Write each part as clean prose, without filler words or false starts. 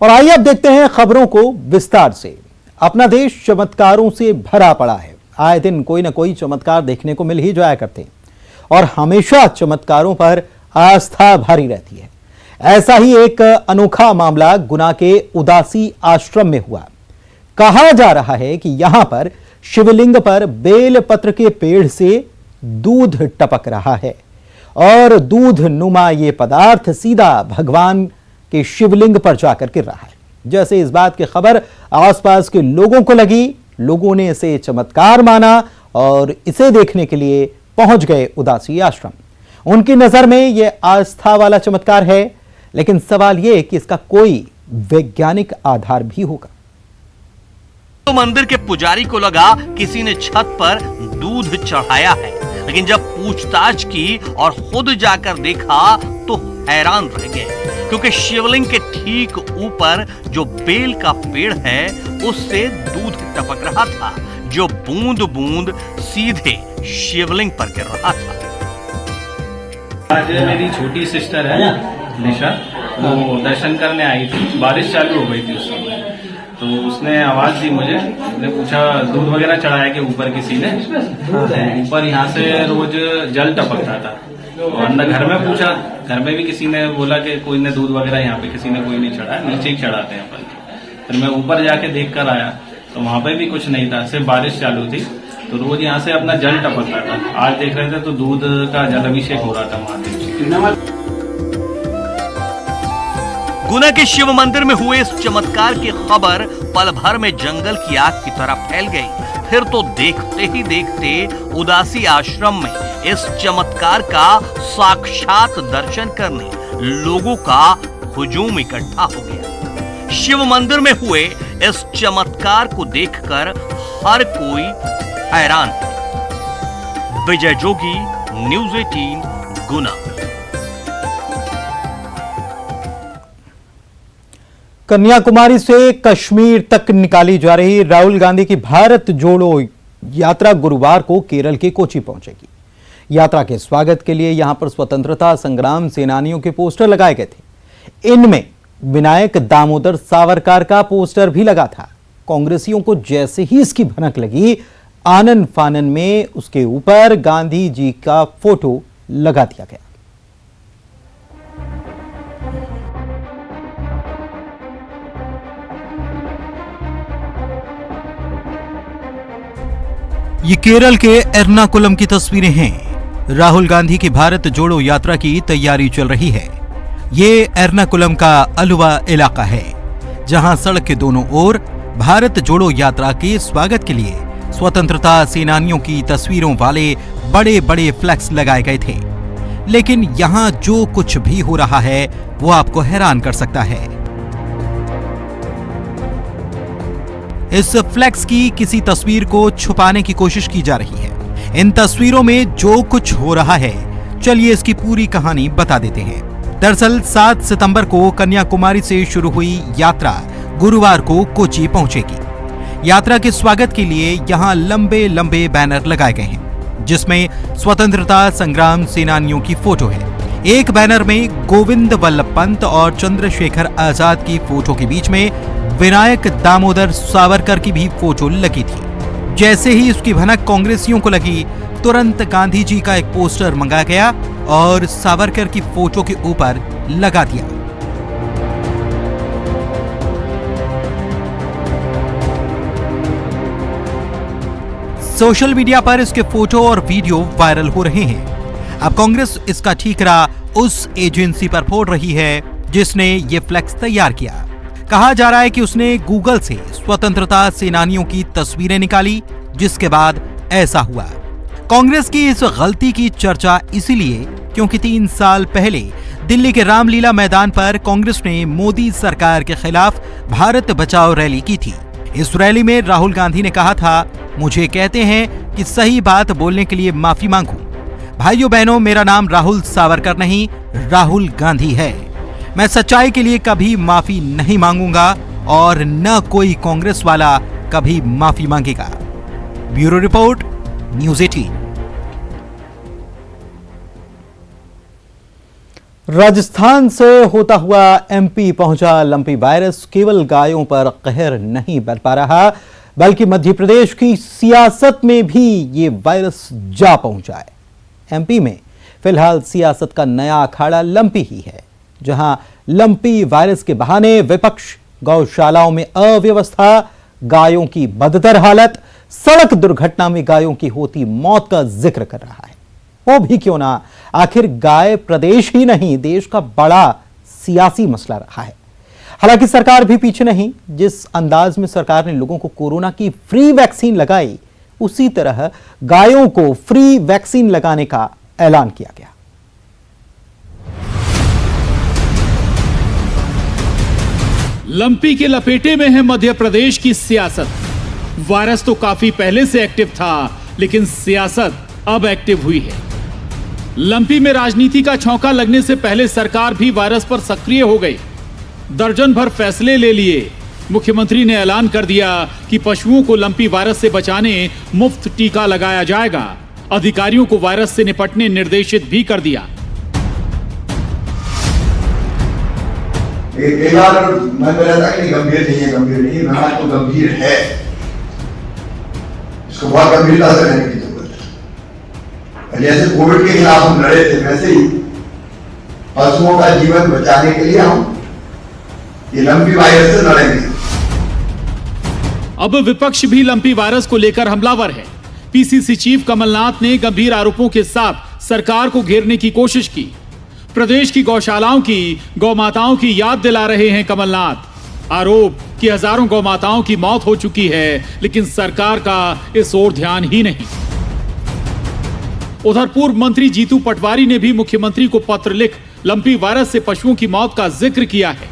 और आइए अब देखते हैं खबरों को विस्तार से। अपना देश चमत्कारों से भरा पड़ा है। आए दिन कोई ना कोई चमत्कार देखने को मिल ही जाया करते हैं और हमेशा चमत्कारों पर आस्था भारी रहती है। ऐसा ही एक अनोखा मामला गुना के उदासी आश्रम में हुआ। कहा जा रहा है कि यहां पर शिवलिंग पर बेल पत्र के पेड़ से दूध टपक रहा है और दूध नुमा ये पदार्थ सीधा भगवान के शिवलिंग पर जाकर गिर रहा है। जैसे इस बात की खबर आसपास के लोगों को लगी, लोगों ने इसे चमत्कार माना और इसे देखने के लिए पहुंच गए उदासी आश्रम। उनकी नजर में यह आस्था वाला चमत्कार है, लेकिन सवाल यह कि इसका कोई वैज्ञानिक आधार भी होगा। तो मंदिर के पुजारी को लगा किसी ने छत पर दूध चढ़ाया है, लेकिन जब पूछताछ की और खुद जाकर देखा तो हैरान रह गए, क्योंकि शिवलिंग के ठीक ऊपर जो बेल का पेड़ है उससे दूध टपक रहा था, जो बूंद बूंद सीधे शिवलिंग पर गिर रहा था। आज मेरी छोटी सिस्टर है निशा, वो दर्शन करने आई थी। बारिश चालू हो गई थी उस समय, तो उसने आवाज दी मुझे। मैंने पूछा दूध वगैरह चढ़ाया कि ऊपर किसी ने? ऊपर यहाँ से रोज जल टपकता था। और अंदर घर में पूछा, घर में भी किसी ने बोला कि कोई ने दूध वगैरह यहाँ पे किसी ने कोई नहीं चढ़ाया, नीचे ही चढ़ाते हैं अपन। फिर मैं ऊपर जाके देख कर आया तो वहां पे भी कुछ नहीं था, सिर्फ बारिश चालू थी। तो रोज यहाँ से अपना जल टपकता था। आज देख रहे थे तो दूध का जल अभिषेक हो रहा था महादेव। गुना के शिव मंदिर में हुए इस चमत्कार की खबर पल भर में जंगल की आग की तरह फैल गई। फिर तो देखते ही देखते उदासी आश्रम में इस चमत्कार का साक्षात दर्शन करने लोगों का हुजूम इकट्ठा हो गया। शिव मंदिर में हुए इस चमत्कार को देखकर हर कोई हैरान। विजय जोगी, न्यूज़ 18, गुना। कन्याकुमारी से कश्मीर तक निकाली जा रही राहुल गांधी की भारत जोड़ो यात्रा गुरुवार को केरल के कोची पहुंचेगी। यात्रा के स्वागत के लिए यहां पर स्वतंत्रता संग्राम सेनानियों के पोस्टर लगाए गए थे। इनमें विनायक दामोदर सावरकर का पोस्टर भी लगा था। कांग्रेसियों को जैसे ही इसकी भनक लगी, आनन फानन में उसके ऊपर गांधी जी का फोटो लगा दिया गया। ये केरल के एर्नाकुलम की तस्वीरें हैं। राहुल गांधी की भारत जोड़ो यात्रा की तैयारी चल रही है। ये एर्नाकुलम का अलुवा इलाका है, जहां सड़क के दोनों ओर भारत जोड़ो यात्रा के स्वागत के लिए स्वतंत्रता सेनानियों की तस्वीरों वाले बड़े बड़े फ्लैक्स लगाए गए थे। लेकिन यहां जो कुछ भी हो रहा है वो आपको हैरान कर सकता है। इस फ्लैक्स की किसी तस्वीर को छुपाने की कोशिश की जा रही है। इन तस्वीरों में जो कुछ हो रहा है, चलिए इसकी पूरी कहानी बता देते हैं। दरअसल 7 सितंबर को कन्याकुमारी से शुरू हुई यात्रा गुरुवार को कोची पहुंचेगी। यात्रा के स्वागत के लिए यहां लंबे लंबे बैनर लगाए गए हैं, जिसमें स्वतंत्रता संग्राम सेनानियों की फोटो है। एक बैनर में गोविंद वल्लभ पंत और चंद्रशेखर आजाद की फोटो के बीच में विनायक दामोदर सावरकर की भी फोटो लगी थी। जैसे ही उसकी भनक कांग्रेसियों को लगी, तुरंत गांधी जी का एक पोस्टर मंगाया गया और सावरकर की फोटो के ऊपर लगा दिया। सोशल मीडिया पर इसके फोटो और वीडियो वायरल हो रहे हैं। अब कांग्रेस इसका ठीकरा उस एजेंसी पर फोड़ रही है जिसने ये फ्लैक्स तैयार किया। कहा जा रहा है कि उसने गूगल से स्वतंत्रता सेनानियों की तस्वीरें निकाली, जिसके बाद ऐसा हुआ। कांग्रेस की इस गलती की चर्चा इसीलिए क्योंकि 3 साल पहले दिल्ली के रामलीला मैदान पर कांग्रेस ने मोदी सरकार के खिलाफ भारत बचाओ रैली की थी। इस रैली में राहुल गांधी ने कहा था, मुझे कहते हैं कि सही बात बोलने के लिए माफी मांगू। भाइयों बहनों, मेरा नाम राहुल सावरकर नहीं, राहुल गांधी है। मैं सच्चाई के लिए कभी माफी नहीं मांगूंगा और न कोई कांग्रेस वाला कभी माफी मांगेगा। Bureau report, news 18। राजस्थान से होता हुआ एमपी पहुंचा लंपी वायरस केवल गायों पर कहर नहीं बरपा पा रहा, बल्कि मध्य प्रदेश की सियासत में भी ये वायरस जा पहुंचा है। एमपी में फिलहाल सियासत का नया अखाड़ा लंपी ही है, जहां लंपी वायरस के बहाने विपक्ष गौशालाओं में अव्यवस्था, गायों की बदतर हालत, सड़क दुर्घटना में गायों की होती मौत का जिक्र कर रहा है। वो भी क्यों ना, आखिर गाय प्रदेश ही नहीं देश का बड़ा सियासी मसला रहा है। हालांकि सरकार भी पीछे नहीं। जिस अंदाज में सरकार ने लोगों को कोरोना की फ्री वैक्सीन लगाई, उसी तरह गायों को फ्री वैक्सीन लगाने का ऐलान किया गया। लंपी के लपेटे में है मध्य प्रदेश की सियासत। वायरस तो काफी पहले से एक्टिव था, लेकिन सियासत अब एक्टिव हुई है। लंपी में राजनीति का छौंका लगने से पहले सरकार भी वायरस पर सक्रिय हो गई। दर्जन भर फैसले ले लिए। मुख्यमंत्री ने ऐलान कर दिया कि पशुओं को लंपी वायरस से बचाने मुफ्त टीका लगाया जाएगा। अधिकारियों को वायरस से निपटने निर्देशित भी कर दिया। एक बार मन में रहता कि गंभीर नहीं है, बीमारी तो गंभीर है, इसको बहुत गंभीरता से लेने की जरूरत है। जैसे कोविड के खिलाफ हम लड़े थे, वैसे ही पशुओं का जीवन बचाने के लिए हम ये लंपी वायरस से लड़ेंगे। अब विपक्ष भी लंपी वायरस को लेकर हमलावर है। पीसीसी चीफ कमलनाथ ने गंभीर आरोपों के साथ सरकार को घेरने की कोशिश की। प्रदेश की गौशालाओं की गौमाताओं की याद दिला रहे हैं कमलनाथ। आरोप कि हजारों गौमाताओं की मौत हो चुकी है, लेकिन सरकार का इस ओर ध्यान ही नहीं। उधर पूर्व मंत्री जीतू पटवारी ने भी मुख्यमंत्री को पत्र लिख लंपी वायरस से पशुओं की मौत का जिक्र किया है।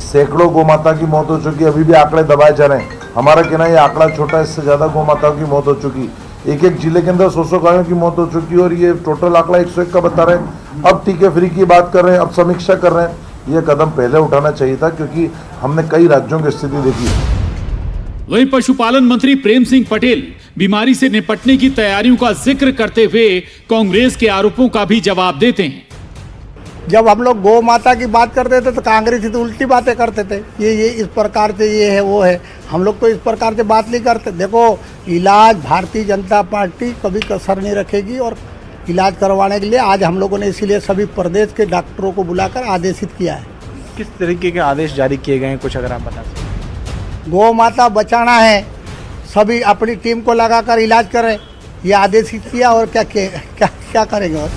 सैकड़ों गौमाता की मौत हो चुकी, अभी भी आंकड़े दबाए जा रहे हैं। हमारा कहना ये आंकड़ा छोटा है, इससे ज्यादा गौमाताओं की मौत हो चुकी। एक एक जिले के अंदर 100 गायों की मौत हो चुकी और ये टोटल आंकड़ा 101 का बता रहे हैं। अब टीके फ्री की बात कर रहे हैं, अब समीक्षा कर रहे हैं। ये कदम पहले उठाना चाहिए था, क्योंकि हमने कई राज्यों की स्थिति देखी है। वहीं पशुपालन मंत्री प्रेम सिंह पटेल बीमारी से निपटने की तैयारियों का जिक्र करते हुए कांग्रेस के आरोपों का भी जवाब देते हैं। जब हम लोग गौ माता की बात करते थे तो कांग्रेसी तो उल्टी बातें करते थे, ये इस प्रकार से ये है वो है। हम लोग तो इस प्रकार से बात नहीं करते। देखो, इलाज भारतीय जनता पार्टी कभी कसर नहीं रखेगी और इलाज करवाने के लिए आज हम लोगों ने इसीलिए सभी प्रदेश के डॉक्टरों को बुलाकर आदेशित किया है। किस तरीके के आदेश जारी किए गए हैं, कुछ अगर आप बता सकें। गौ माता बचाना है, सभी अपनी टीम को लगाकर इलाज करें, ये आदेशित किया। और क्या करेंगे। और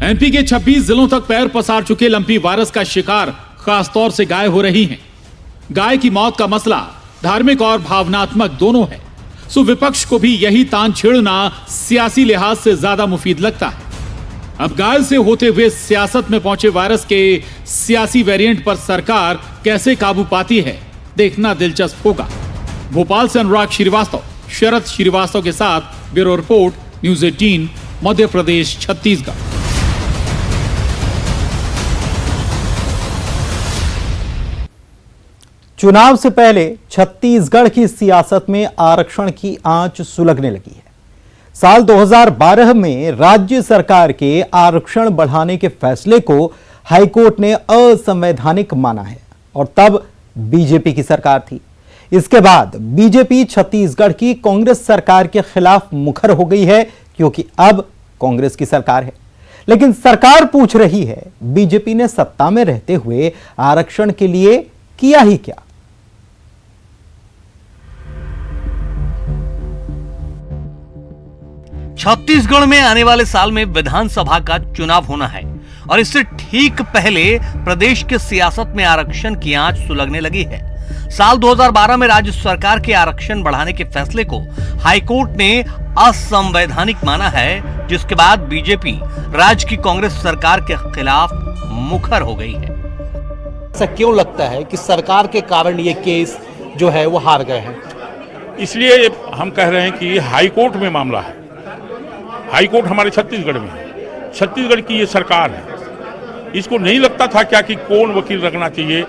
एमपी के 26 जिलों तक पैर पसार चुके लंपी वायरस का शिकार खासतौर से गाय हो रही हैं। गाय की मौत का मसला धार्मिक और भावनात्मक दोनों है, सो विपक्ष को भी यही तान छेड़ना सियासी लिहाज से ज्यादा मुफीद लगता है। अब गाय से होते हुए सियासत में पहुंचे वायरस के सियासी वेरिएंट पर सरकार कैसे काबू पाती है, देखना दिलचस्प होगा। भोपाल से अनुराग श्रीवास्तव, शरद श्रीवास्तव के साथ bureau report, news 18, Madhya Pradesh, Chhattisgarh. चुनाव से पहले छत्तीसगढ़ की सियासत में आरक्षण की आंच सुलगने लगी है। साल 2012 में राज्य सरकार के आरक्षण बढ़ाने के फैसले को हाईकोर्ट ने असंवैधानिक माना है और तब बीजेपी की सरकार थी। इसके बाद बीजेपी छत्तीसगढ़ की कांग्रेस सरकार के खिलाफ मुखर हो गई है, क्योंकि अब कांग्रेस की सरकार है। लेकिन सरकार पूछ रही है, बीजेपी ने सत्ता में रहते हुए आरक्षण के लिए किया ही क्या। छत्तीसगढ़ में आने वाले साल में विधानसभा का चुनाव होना है और इससे ठीक पहले प्रदेश के सियासत में आरक्षण की आंच सुलगने लगी है। साल 2012 में राज्य सरकार के आरक्षण बढ़ाने के फैसले को हाईकोर्ट ने असंवैधानिक माना है, जिसके बाद बीजेपी राज्य की कांग्रेस सरकार के खिलाफ मुखर हो गई है। ऐसा क्यों लगता है कि सरकार के कारण ये केस जो है वो हार गए हैं? इसलिए हम कह रहे हैं कि हाईकोर्ट में मामला है। हाईकोर्ट हमारे छत्तीसगढ़ में है, छत्तीसगढ़ की ये सरकार है। इसको नहीं लगता था क्या कि कौन वकील रखना चाहिए,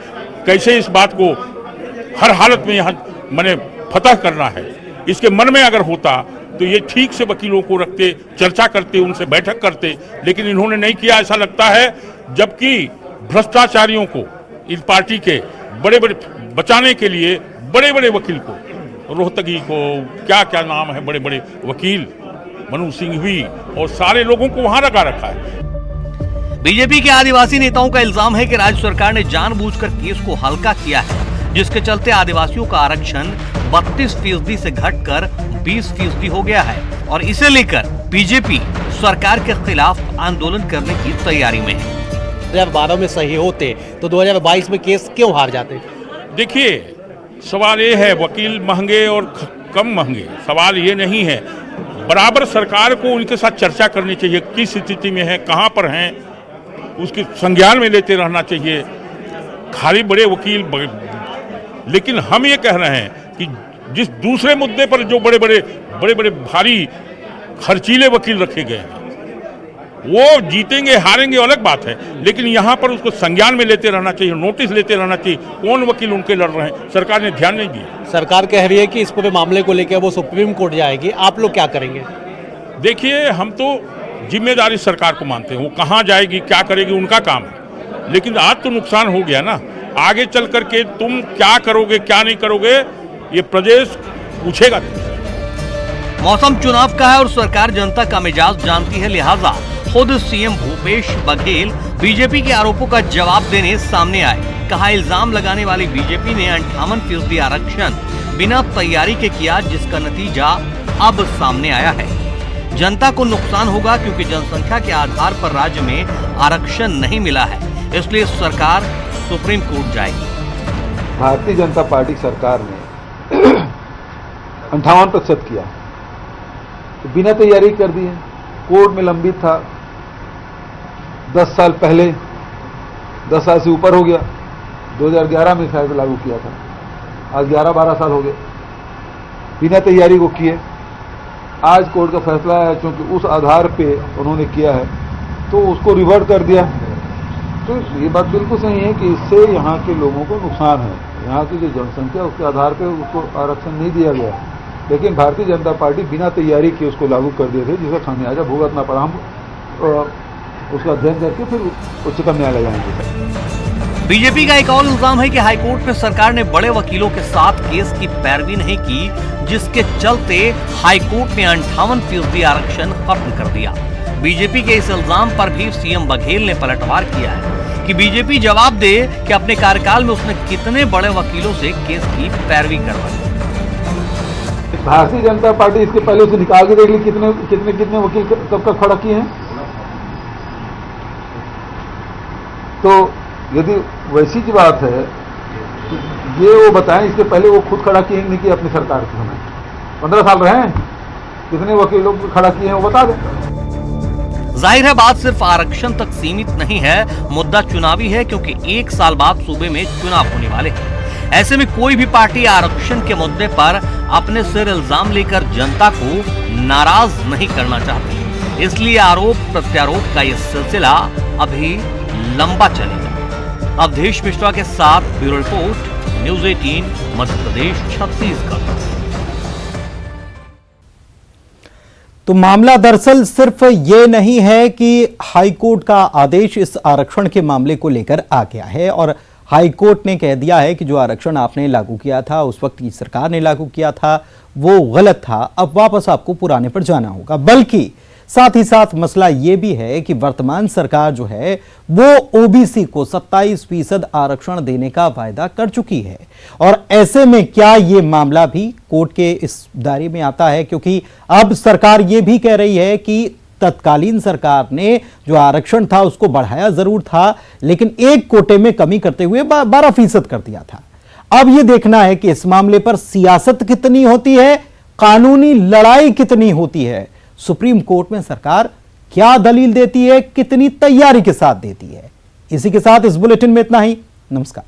कैसे इस बात को हर हालत में यहाँ मने फतह करना है। इसके मन में अगर होता तो ये ठीक से वकीलों को रखते, चर्चा करते, उनसे बैठक करते, लेकिन इन्होंने नहीं किया। ऐसा लगता है जबकि भ्रष्टाचारियों को, इस पार्टी के बड़े बड़े बचाने के लिए बड़े बड़े वकील को, रोहतगी को, क्या क्या नाम है, बड़े बड़े वकील मनु सिंघवी और सारे लोगों को वहां लगा रखा है। बीजेपी के आदिवासी नेताओं का इल्जाम है कि राज्य सरकार ने जानबूझकर केस को हल्का किया है, जिसके चलते आदिवासियों का आरक्षण 32% से घटकर 20% हो गया है और इसे लेकर बीजेपी सरकार के खिलाफ आंदोलन करने की तैयारी में है। 2012 में सही होते तो 2022 में केस क्यों हार जाते? देखिए, सवाल ये है, वकील महंगे और कम महंगे, सवाल ये नहीं है। बराबर सरकार को उनके साथ चर्चा करनी चाहिए, किस स्थिति में है, कहां पर हैं, उसके संज्ञान में लेते रहना चाहिए। खाली बड़े वकील लेकिन हम ये कह रहे हैं कि जिस दूसरे मुद्दे पर जो बड़े बड़े भारी खर्चीले वकील रखे गए हैं, वो जीतेंगे हारेंगे अलग बात है, लेकिन यहाँ पर उसको संज्ञान में लेते रहना चाहिए, नोटिस लेते रहना चाहिए कौन वकील उनके लड़ रहे हैं। सरकार ने ध्यान नहीं दिया। सरकार कह रही है कि इस पूरे मामले को लेकर वो सुप्रीम कोर्ट जाएगी, आप लोग क्या करेंगे? देखिए, हम तो जिम्मेदारी सरकार को मानते हैं, वो कहाँ जाएगी, क्या करेगी, उनका काम है, लेकिन आज तो नुकसान हो गया ना। आगे चल करके तुम क्या करोगे, क्या नहीं करोगे, ये प्रदेश पूछेगा। मौसम चुनाव का है और सरकार जनता का मिजाज जानती है, लिहाजा खुद सीएम भूपेश बघेल बीजेपी के आरोपों का जवाब देने सामने आए। कहा, इल्जाम लगाने वाली बीजेपी ने 58% आरक्षण बिना तैयारी के किया, जिसका नतीजा अब सामने आया है। जनता को नुकसान होगा क्योंकि जनसंख्या के आधार पर राज्य में आरक्षण नहीं मिला है, इसलिए सरकार सुप्रीम कोर्ट जाएगी। भारतीय जनता पार्टी सरकार ने 58% किया, तो बिना तैयारी कर दी है, कोर्ट में लंबित था 10 साल पहले, 10 साल से ऊपर हो गया, 2011 में शायद लागू किया था, आज 11-12 साल हो गए, बिना तैयारी को किए। आज कोर्ट का फैसला है, क्योंकि उस आधार पे उन्होंने किया है तो उसको रिवर्ट कर दिया। तो ये बात बिल्कुल सही है कि इससे यहाँ के लोगों को नुकसान है, यहाँ की जो जनसंख्या उसके आधार पे उसको आरक्षण नहीं दिया गया, लेकिन भारतीय जनता पार्टी बिना तैयारी के उसको लागू कर दिए थे, जिसका खामियाजा भुगतना पड़ा। हम उसका अध्ययन करके फिर उच्चतम न्यायालय जाएंगे। बीजेपी का एक और इल्जाम है कि हाईकोर्ट में सरकार ने बड़े वकीलों के साथ केस की पैरवी नहीं की, जिसके चलते हाईकोर्ट ने 58% आरक्षण खत्म कर दिया। बीजेपी के इस इल्जाम पर भी सीएम बघेल ने पलटवार किया है कि बीजेपी जवाब दे कि अपने कार्यकाल में उसने कितने बड़े वकीलों से केस की पैरवी करवाई। भारतीय जनता पार्टी इसके पहले उसे निकाल के देख ली कितने वकील कब तक खड़ा किए हैं। तो यदि वैसी की बात है तो ये वो बताएं, इसके पहले वो खुद खड़ा किए नहीं किए अपनी सरकार के समय, 15 साल रहे हैं, कितने वकीलों को खड़ा किए हैं वो बता दें। जाहिर है बात सिर्फ आरक्षण तक सीमित नहीं है, मुद्दा चुनावी है, क्योंकि 1 साल बाद सूबे में चुनाव होने वाले हैं। ऐसे में कोई भी पार्टी आरक्षण के मुद्दे पर अपने सिर इल्जाम लेकर जनता को नाराज नहीं करना चाहती, इसलिए आरोप प्रत्यारोप का यह सिलसिला अभी लंबा चलेगा। अवधेश मिश्रा के साथ bureau report, news 18 Madhya Pradesh Chhattisgarh. तो मामला दरअसल सिर्फ ये नहीं है कि हाईकोर्ट का आदेश इस आरक्षण के मामले को लेकर आ गया है और हाईकोर्ट ने कह दिया है कि जो आरक्षण आपने लागू किया था, उस वक्त की सरकार ने लागू किया था, वो गलत था, अब वापस आपको पुराने पर जाना होगा। बल्कि साथ ही साथ मसला ये भी है कि वर्तमान सरकार जो है वो ओबीसी को 27% आरक्षण देने का वायदा कर चुकी है और ऐसे में क्या ये मामला भी कोर्ट के इस दायरे में आता है, क्योंकि अब सरकार ये भी कह रही है कि तत्कालीन सरकार ने जो आरक्षण था उसको बढ़ाया जरूर था, लेकिन एक कोटे में कमी करते हुए 12% कर दिया था। अब ये देखना है कि इस मामले पर सियासत कितनी होती है, कानूनी लड़ाई कितनी होती है, सुप्रीम कोर्ट में सरकार क्या दलील देती है, कितनी तैयारी के साथ देती है। इसी के साथ इस बुलेटिन में इतना ही। नमस्कार।